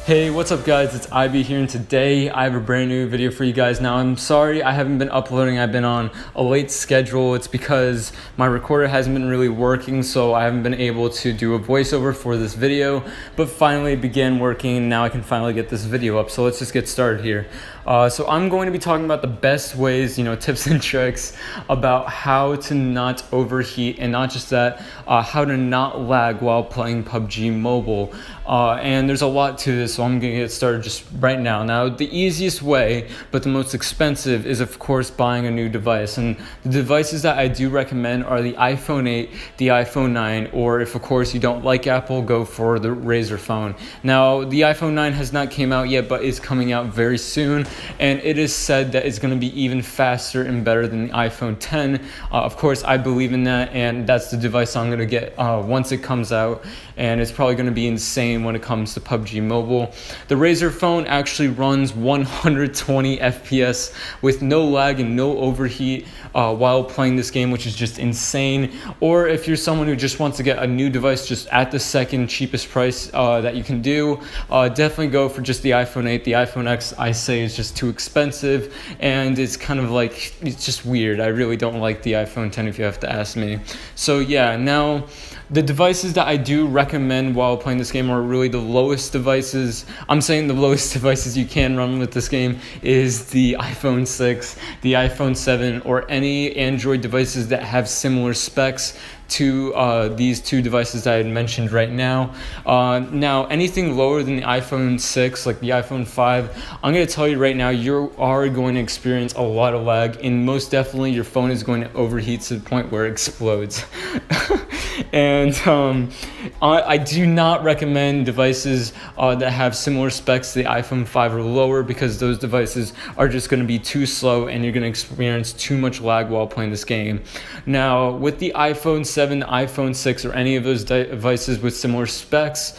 Hey, what's up guys, it's IB here, and today I have a brand new video for you guys. Now I'm sorry I haven't been uploading, I've been on a late schedule. It's because my recorder hasn't been really working, so I haven't been able to do a voiceover for this video, but finally it began working. Now I can finally get this video up, so let's just get started here. So I'm going to be talking about the best ways, tips and tricks about how to not overheat, and not just that, how to not lag while playing PUBG Mobile. And there's a lot to this, so I'm going to get started just right now. Now, the easiest way, but the most expensive, is of course buying a new device. And the devices that I do recommend are the iPhone 8, the iPhone 9, or if of course you don't like Apple, go for the Razr phone. Now, the iPhone 9 has not came out yet, but is coming out very soon, and it is said that it's going to be even faster and better than the iPhone 10. Of course, I believe in that, and that's the device I'm going to get once it comes out, and it's probably going to be insane when it comes to PUBG Mobile. The Razr phone actually runs 120 FPS with no lag and no overheat while playing this game, which is just insane. Or if you're someone who just wants to get a new device just at the second cheapest price that you can do, definitely go for just the iPhone 8. The iPhone X, I say, is just too expensive, and it's kind of like, it's just weird. I really don't like the iPhone 10 if you have to ask me. So yeah, now the devices that I do recommend while playing this game are really the lowest devices. I'm saying the lowest devices you can run with this game is the iPhone 6, the iPhone 7, or any Android devices that have similar specs to these two devices that I had mentioned right now. Now, anything lower than the iPhone 6, like the iPhone 5, I'm going to tell you right now, you are going to experience a lot of lag, and most definitely your phone is going to overheat to the point where it explodes. And I do not recommend devices that have similar specs to the iPhone 5 or lower, because those devices are just going to be too slow and you're going to experience too much lag while playing this game. Now, with the iPhone 7, iPhone 6, or any of those devices with similar specs,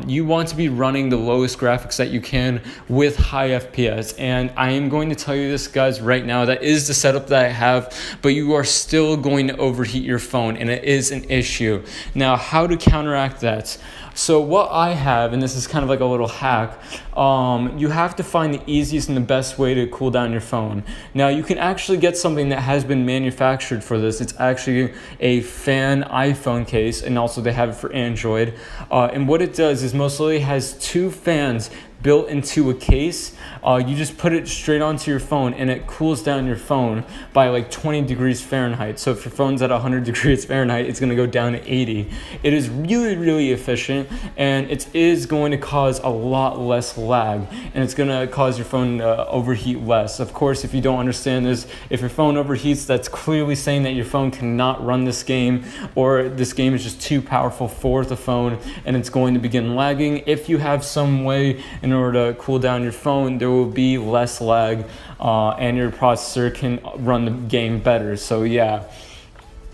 you want to be running the lowest graphics that you can with high FPS. And I am going to tell you this, guys, right now, that is the setup that I have, but you are still going to overheat your phone, and it is an issue. Now, how to counteract that? So what I have, and this is kind of like a little hack, you have to find the easiest and the best way to cool down your phone. Now, you can actually get something that has been manufactured for this. It's actually a fan iPhone case, and also they have it for Android. And what it does is mostly has two fans built into a case. You just put it straight onto your phone, and it cools down your phone by like 20 degrees Fahrenheit. So if your phone's at 100 degrees Fahrenheit, it's going to go down to 80. It is really, really efficient, and it is going to cause a lot less lag, and it's going to cause your phone to overheat less. Of course, if you don't understand this, if your phone overheats, that's clearly saying that your phone cannot run this game, or this game is just too powerful for the phone, and it's going to begin lagging. If you have some way in order to cool down your phone, there will be less lag, and your processor can run the game better. So yeah.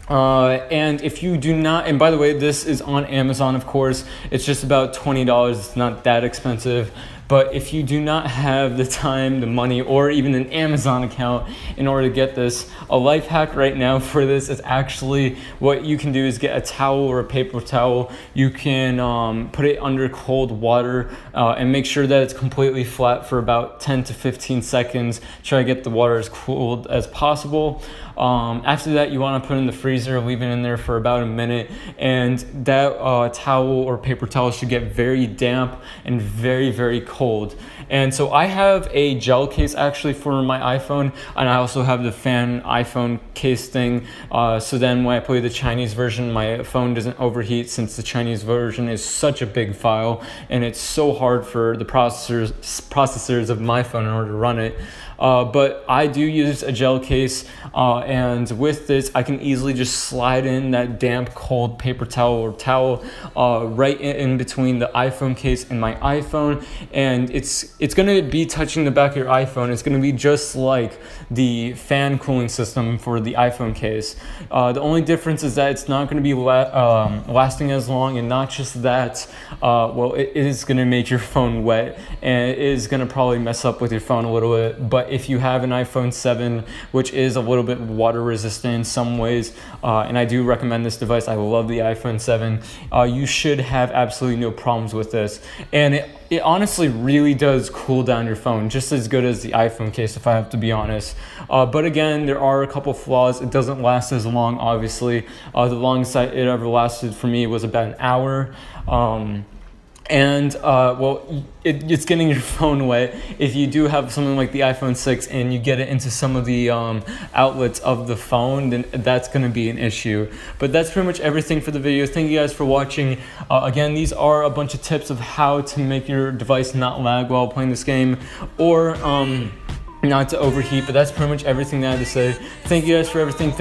And if you do not, and by the way, this is on Amazon, of course, it's just about $20. It's not that expensive. But if you do not have the time, the money, or even an Amazon account in order to get this, a life hack right now for this is actually, what you can do is get a towel or a paper towel. You can put it under cold water and make sure that it's completely flat for about 10 to 15 seconds. Try to get the water as cooled as possible. After that, you want to put it in the freezer, leave it in there for about a minute, and that towel or paper towel should get very damp and very, very cold. And so I have a gel case actually for my iPhone, and I also have the fan iPhone case thing, so then when I play the Chinese version, my phone doesn't overheat, since the Chinese version is such a big file, and it's so hard for the processors of my phone in order to run it. But I do use a gel case, and with this I can easily just slide in that damp, cold paper towel or towel right in between the iPhone case and my iPhone, and it's going to be touching the back of your iPhone. It's going to be just like the fan cooling system for the iPhone case. The only difference is that it's not going to be lasting as long, and not just that, well, it is going to make your phone wet, and it is going to probably mess up with your phone a little bit, but if you have an iPhone 7, which is a little bit water resistant in some ways, and I do recommend this device. I love the iPhone 7. You should have absolutely no problems with this. And it honestly really does cool down your phone, just as good as the iPhone case, if I have to be honest. But again, there are a couple flaws. It doesn't last as long, obviously. The longest it ever lasted for me was about an hour. Well, it's getting your phone wet. If you do have something like the iPhone 6 and you get it into some of the outlets of the phone, then that's going to be an issue. But that's pretty much everything for the video. Thank you guys for watching. Again, these are a bunch of tips of how to make your device not lag while playing this game, or not to overheat. But that's pretty much everything that I had to say. Thank you guys for everything.